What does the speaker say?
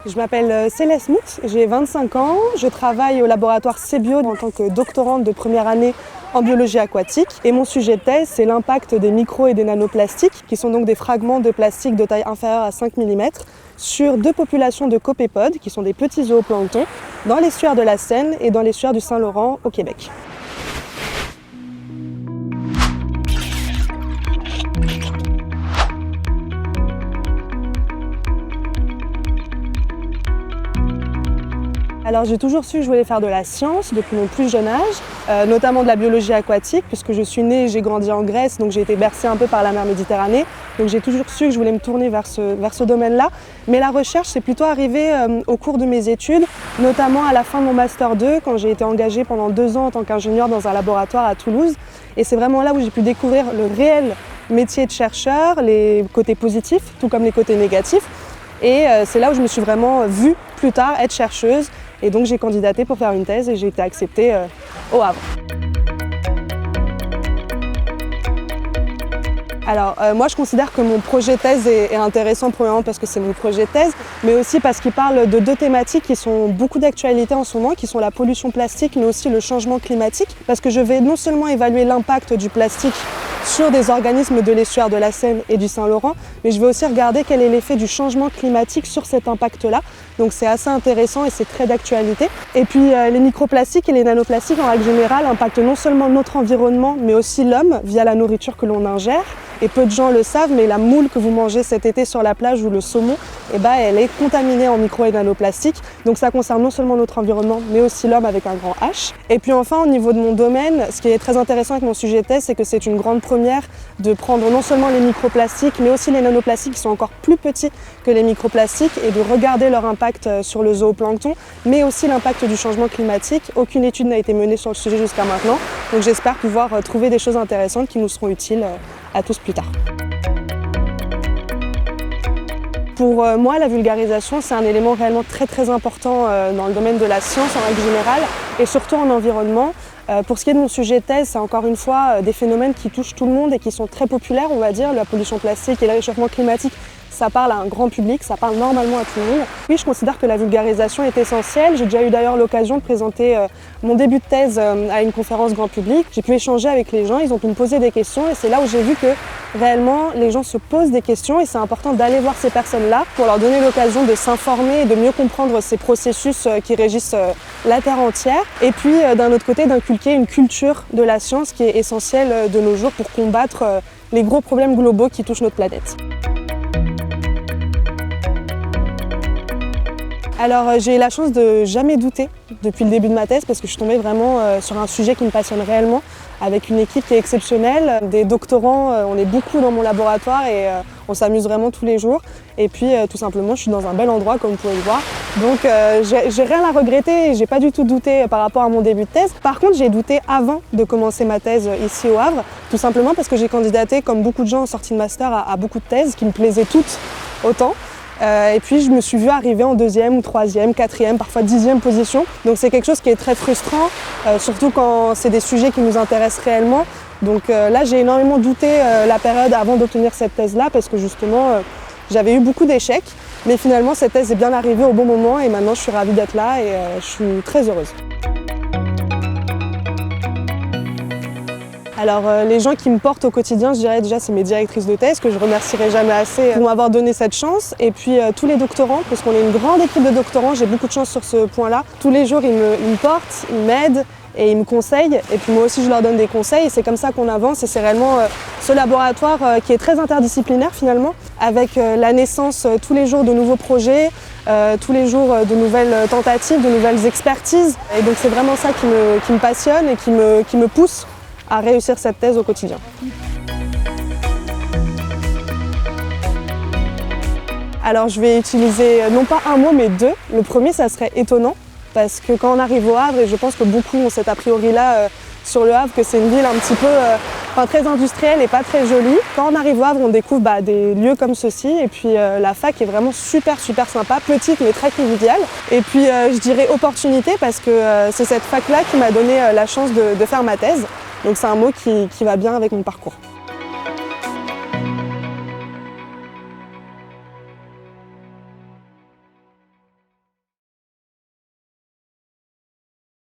Je m'appelle Céleste Moux, j'ai 25 ans, je travaille au laboratoire CBio en tant que doctorante de première année en biologie aquatique et mon sujet de thèse c'est l'impact des micro et des nanoplastiques qui sont donc des fragments de plastique de taille inférieure à 5 mm sur deux populations de copépodes qui sont des petits zooplanctons dans l'estuaire de la Seine et dans l'estuaire du Saint-Laurent au Québec. Alors j'ai toujours su que je voulais faire de la science depuis mon plus jeune âge, notamment de la biologie aquatique, puisque je suis née et j'ai grandi en Grèce, donc j'ai été bercée un peu par la mer Méditerranée. Donc j'ai toujours su que je voulais me tourner vers ce domaine-là. Mais la recherche, c'est plutôt arrivé au cours de mes études, notamment à la fin de mon Master 2, quand j'ai été engagée pendant 2 ans en tant qu'ingénieure dans un laboratoire à Toulouse. Et c'est vraiment là où j'ai pu découvrir le réel métier de chercheur, les côtés positifs, tout comme les côtés négatifs. Et c'est là où je me suis vraiment vue plus tard être chercheuse. Et donc j'ai candidaté pour faire une thèse et j'ai été acceptée au Havre. Alors moi je considère que mon projet de thèse est intéressant premièrement parce que c'est mon projet de thèse, mais aussi parce qu'il parle de deux thématiques qui sont beaucoup d'actualité en ce moment, qui sont la pollution plastique mais aussi le changement climatique, parce que je vais non seulement évaluer l'impact du plastique sur des organismes de l'estuaire de la Seine et du Saint-Laurent, mais je vais aussi regarder quel est l'effet du changement climatique sur cet impact-là. Donc c'est assez intéressant et c'est très d'actualité. Et puis les microplastiques et les nanoplastiques en règle générale impactent non seulement notre environnement, mais aussi l'homme via la nourriture que l'on ingère. Et peu de gens le savent, mais la moule que vous mangez cet été sur la plage ou le saumon, elle est contaminée en micro et nanoplastiques. Donc ça concerne non seulement notre environnement, mais aussi l'homme avec un grand H. Et puis enfin, au niveau de mon domaine, ce qui est très intéressant avec mon sujet de thèse, c'est que c'est une grande première de prendre non seulement les microplastiques, mais aussi les nanoplastiques qui sont encore plus petits que les microplastiques et de regarder leur impact sur le zooplancton, mais aussi l'impact du changement climatique. Aucune étude n'a été menée sur le sujet jusqu'à maintenant. Donc j'espère pouvoir trouver des choses intéressantes qui nous seront utiles à tous plus tard. Pour moi, la vulgarisation, c'est un élément réellement très important dans le domaine de la science en règle générale et surtout en environnement. Pour ce qui est de mon sujet de thèse, c'est encore une fois des phénomènes qui touchent tout le monde et qui sont très populaires, on va dire. La pollution plastique et le réchauffement climatique, ça parle à un grand public, ça parle normalement à tout le monde. Oui, je considère que la vulgarisation est essentielle. J'ai déjà eu d'ailleurs l'occasion de présenter mon début de thèse à une conférence grand public. J'ai pu échanger avec les gens, ils ont pu me poser des questions et c'est là où j'ai vu que réellement les gens se posent des questions et c'est important d'aller voir ces personnes-là pour leur donner l'occasion de s'informer et de mieux comprendre ces processus qui régissent la Terre entière. Et puis d'un autre côté, d'inculquer une culture de la science qui est essentielle de nos jours pour combattre les gros problèmes globaux qui touchent notre planète. Alors j'ai eu la chance de jamais douter depuis le début de ma thèse parce que je suis tombée vraiment sur un sujet qui me passionne réellement avec une équipe qui est exceptionnelle, des doctorants, on est beaucoup dans mon laboratoire et on s'amuse vraiment tous les jours et puis tout simplement je suis dans un bel endroit comme vous pouvez le voir donc j'ai rien à regretter et j'ai pas du tout douté par rapport à mon début de thèse. Par contre j'ai douté avant de commencer ma thèse ici au Havre, tout simplement parce que j'ai candidaté comme beaucoup de gens en sortie de master à beaucoup de thèses qui me plaisaient toutes autant. Et puis je me suis vue arriver en 2e ou 3e, 4e, parfois 10e position. Donc c'est quelque chose qui est très frustrant, surtout quand c'est des sujets qui nous intéressent réellement. Donc là j'ai énormément douté la période avant d'obtenir cette thèse-là parce que justement j'avais eu beaucoup d'échecs. Mais finalement cette thèse est bien arrivée au bon moment et maintenant je suis ravie d'être là et je suis très heureuse. Alors les gens qui me portent au quotidien, je dirais déjà c'est mes directrices de thèse que je remercierai jamais assez pour m'avoir donné cette chance. Et puis tous les doctorants, parce qu'on est une grande équipe de doctorants, j'ai beaucoup de chance sur ce point-là. Tous les jours ils me portent, ils m'aident et ils me conseillent. Et puis moi aussi je leur donne des conseils et c'est comme ça qu'on avance. Et c'est réellement ce laboratoire qui est très interdisciplinaire finalement, avec la naissance tous les jours de nouveaux projets, tous les jours de nouvelles tentatives, de nouvelles expertises. Et donc c'est vraiment ça qui me passionne et qui me pousse à réussir cette thèse au quotidien. Alors je vais utiliser non pas un mot mais deux. Le premier ça serait étonnant parce que quand on arrive au Havre, et je pense que beaucoup ont cet a priori là sur le Havre que c'est une ville un petit peu très industrielle et pas très jolie. Quand on arrive au Havre on découvre des lieux comme ceci et puis la fac est vraiment super sympa, petite mais très conviviale. Et puis je dirais opportunité parce que c'est cette fac là qui m'a donné la chance de faire ma thèse. Donc c'est un mot qui va bien avec mon parcours.